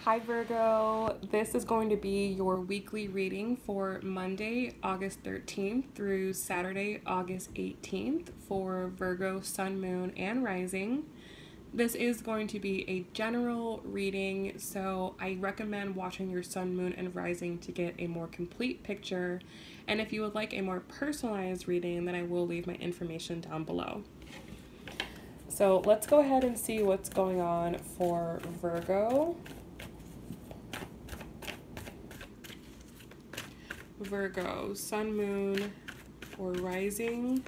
Hi Virgo, this is going to be your weekly reading for Monday, August 13th through Saturday, August 18th for Virgo, Sun, Moon, and Rising. This is going to be a general reading, so I recommend watching your Sun, Moon, and Rising to get a more complete picture. And if you would like a more personalized reading, then I will leave my information down below. So let's go ahead and see what's going on for Virgo. Virgo, Sun, Moon, or Rising.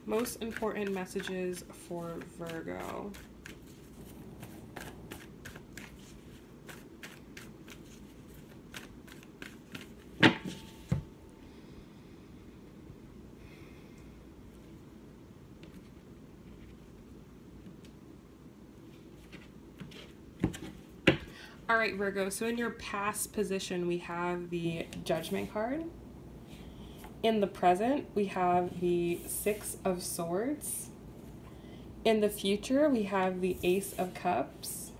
Most important messages for Virgo. All right, Virgo, so in your past position, we have the Judgment card. In the present, we have the Six of Swords. In the future, we have the Ace of Cups.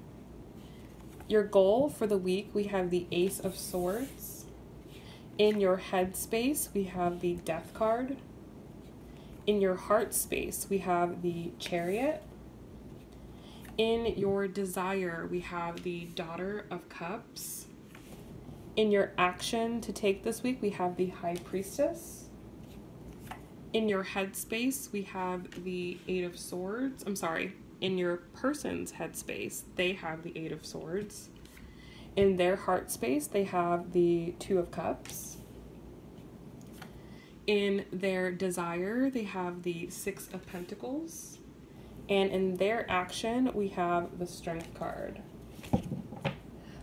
Your goal for the week, we have the Ace of Swords. In your headspace, we have the Death card. In your heart space, we have the Chariot. In your desire, we have the Daughter of Cups. In your action to take this week, we have the High Priestess. In your headspace, we have the Eight of Swords. In your person's headspace, they have the Eight of Swords. In their heart space, they have the Two of Cups. In their desire, they have the Six of Pentacles. And in their action, we have the Strength card.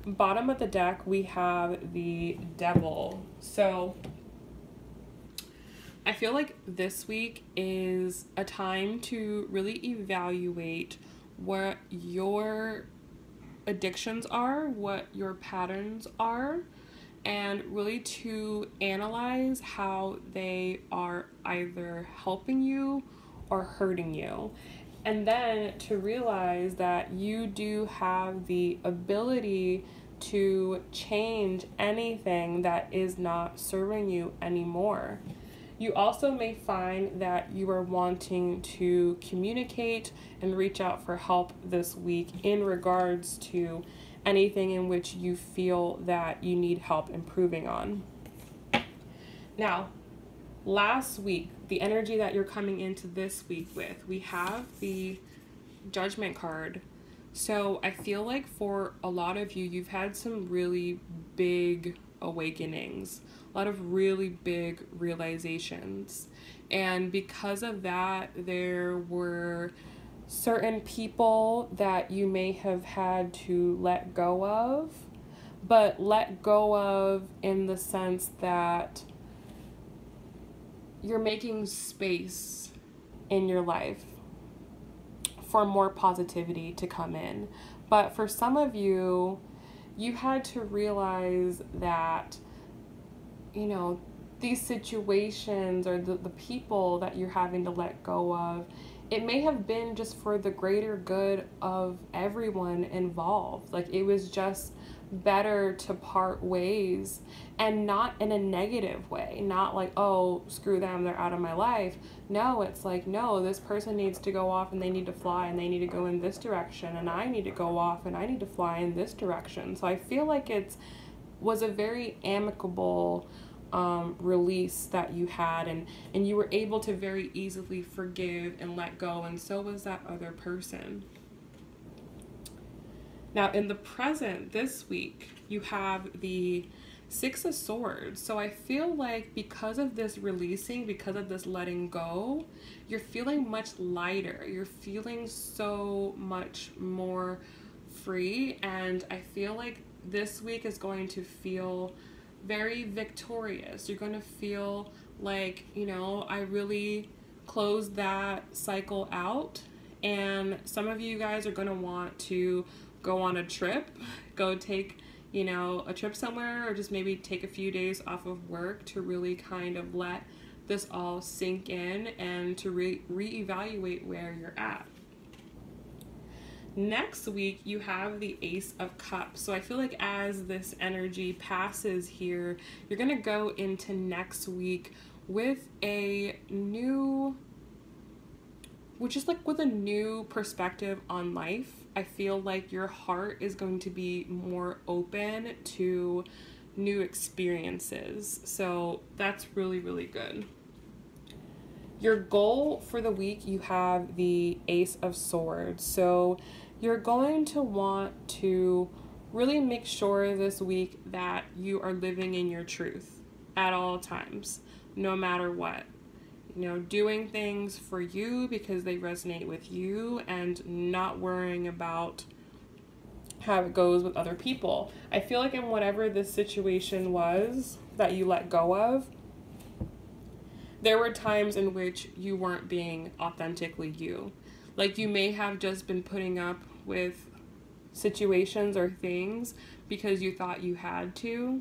Bottom of the deck, we have the Devil. So I feel like this week is a time to really evaluate what your addictions are, what your patterns are, and really to analyze how they are either helping you or hurting you. And then to realize that you do have the ability to change anything that is not serving you anymore. You also may find that you are wanting to communicate and reach out for help this week in regards to anything in which you feel that you need help improving on. Now, last week, the energy that you're coming into this week with, we have the Judgment card. So I feel like for a lot of you, you've had some really big awakenings, a lot of really big realizations. And because of that, there were certain people that you may have had to let go of, but let go of in the sense that you're making space in your life for more positivity to come in. But for some of you, you had to realize that, these situations or the people that you're having to let go of, it may have been just for the greater good of everyone involved. Like, it was just better to part ways, and not in a negative way, not like, oh, screw them, they're out of my life. No, it's like, no, this person needs to go off and they need to fly and they need to go in this direction, and I need to go off and I need to fly in this direction. So I feel like was a very amicable release that you had, and you were able to very easily forgive and let go, and so was that other person. Now, in the present this week, you have the Six of Swords. So I feel like because of this releasing, because of this letting go, you're feeling much lighter. You're feeling so much more free. And I feel like this week is going to feel very victorious. You're going to feel like, I really closed that cycle out. And some of you guys are going to want to go on a trip, go take, a trip somewhere, or just maybe take a few days off of work to really kind of let this all sink in and to reevaluate where you're at. Next week, you have the Ace of Cups. So I feel like as this energy passes here, you're going to go into next week with a new, with a new perspective on life. I feel like your heart is going to be more open to new experiences. So that's really, really good. Your goal for the week, you have the Ace of Swords. So you're going to want to really make sure this week that you are living in your truth at all times, no matter what. You know, doing things for you because they resonate with you and not worrying about how it goes with other people. I feel like in whatever this situation was that you let go of, there were times in which you weren't being authentically you. Like you may have just been putting up with situations or things because you thought you had to,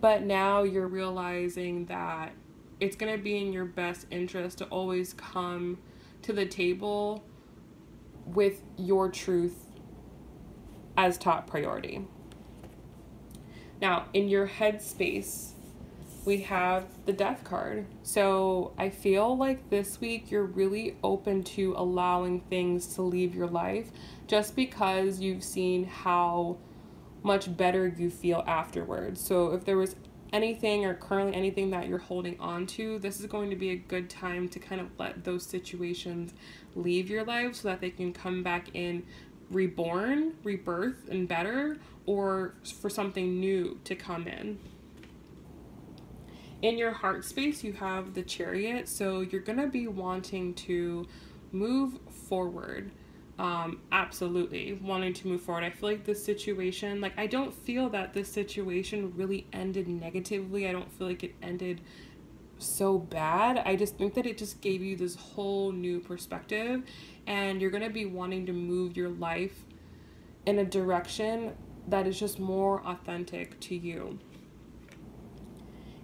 but now you're realizing that it's going to be in your best interest to always come to the table with your truth as top priority. Now, in your headspace, we have the Death card. So I feel like this week you're really open to allowing things to leave your life just because you've seen how much better you feel afterwards. So if there was anything or currently anything that you're holding on to, this is going to be a good time to kind of let those situations leave your life so that they can come back in reborn, rebirth, and better, or for something new to come in. In your heart space, you have the Chariot, so you're going to be wanting to move forward. Absolutely wanting to move forward. I feel like this situation, like I don't feel that this situation really ended negatively. I don't feel like it ended so bad. I just think that it just gave you this whole new perspective, and you're going to be wanting to move your life in a direction that is just more authentic to you.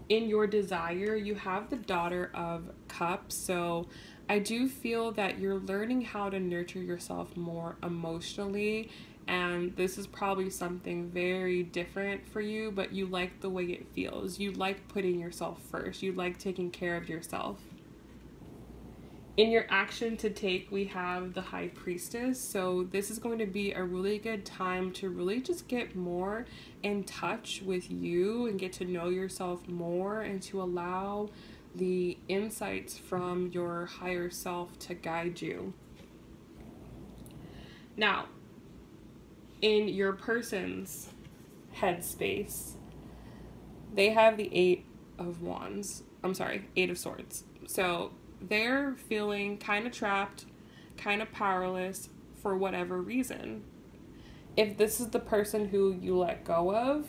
In your desire, you have the Daughter of Cups. So I do feel that you're learning how to nurture yourself more emotionally, and this is probably something very different for you, but you like the way it feels. You like putting yourself first. You like taking care of yourself. In your action to take, we have the High Priestess. So this is going to be a really good time to really just get more in touch with you and get to know yourself more, and to allow the insights from your higher self to guide you. Now, in your person's headspace, they have the Eight of Swords. So they're feeling kind of trapped, kind of powerless for whatever reason. If this is the person who you let go of,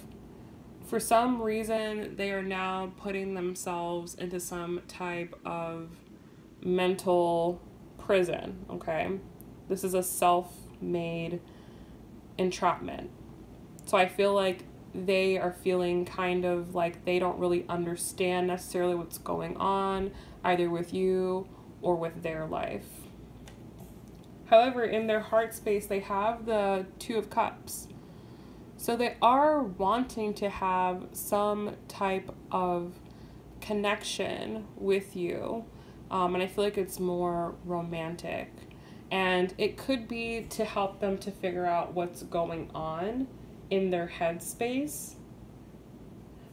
for some reason they are now putting themselves into some type of mental prison, okay? This is a self-made entrapment. So I feel like they are feeling kind of like they don't really understand necessarily what's going on, either with you or with their life. However, in their heart space, they have the Two of Cups. So they are wanting to have some type of connection with you. And I feel like it's more romantic. And it could be to help them to figure out what's going on in their headspace.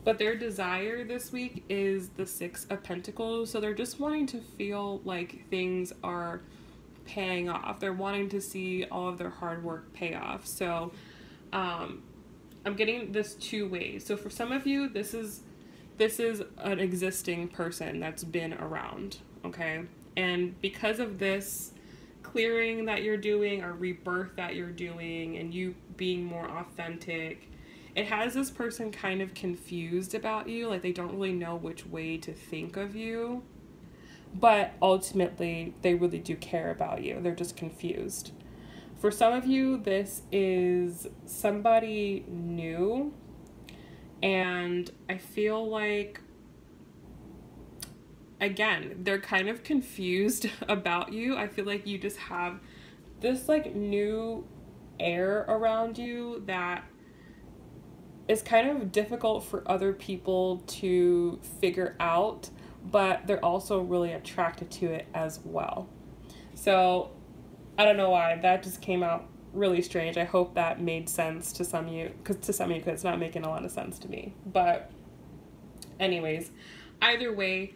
But their desire this week is the Six of Pentacles. So they're just wanting to feel like things are paying off. They're wanting to see all of their hard work pay off. So I'm getting this two ways. So for some of you, this is an existing person that's been around, okay? And because of this clearing that you're doing or rebirth that you're doing and you being more authentic, it has this person kind of confused about you. Like they don't really know which way to think of you. But ultimately, they really do care about you. They're just confused. For some of you, this is somebody new. And I feel like, again, they're kind of confused about you. I feel like you just have this like new air around you that is kind of difficult for other people to figure out, but they're also really attracted to it as well. So I don't know why that just came out really strange. I hope that made sense to some of you, because it's not making a lot of sense to me. But anyways, either way,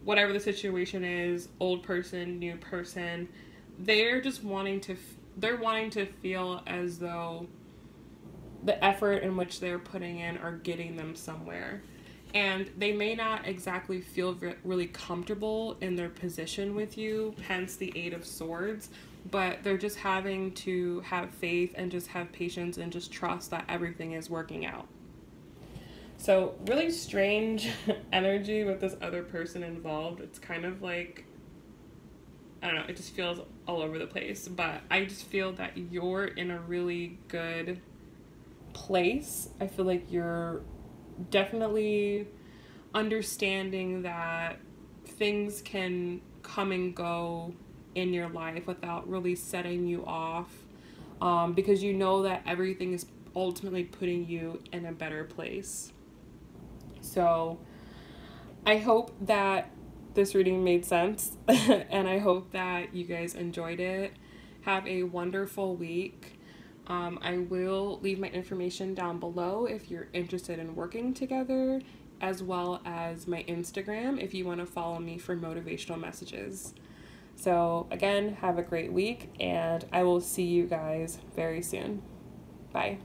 whatever the situation is, old person, new person, they're just wanting to feel as though the effort in which they're putting in are getting them somewhere. And they may not exactly feel really comfortable in their position with you, hence the Eight of Swords, but they're just having to have faith and just have patience and just trust that everything is working out. So really strange energy with this other person involved. It's kind of like, I don't know, it just feels all over the place. But I just feel that you're in a really good place. I feel like you're definitely understanding that things can come and go in your life without really setting you off, because you know that everything is ultimately putting you in a better place. So I hope that this reading made sense and I hope that you guys enjoyed it. Have a wonderful week. I will leave my information down below if you're interested in working together, as well as my Instagram if you want to follow me for motivational messages. So again, have a great week, and I will see you guys very soon. Bye.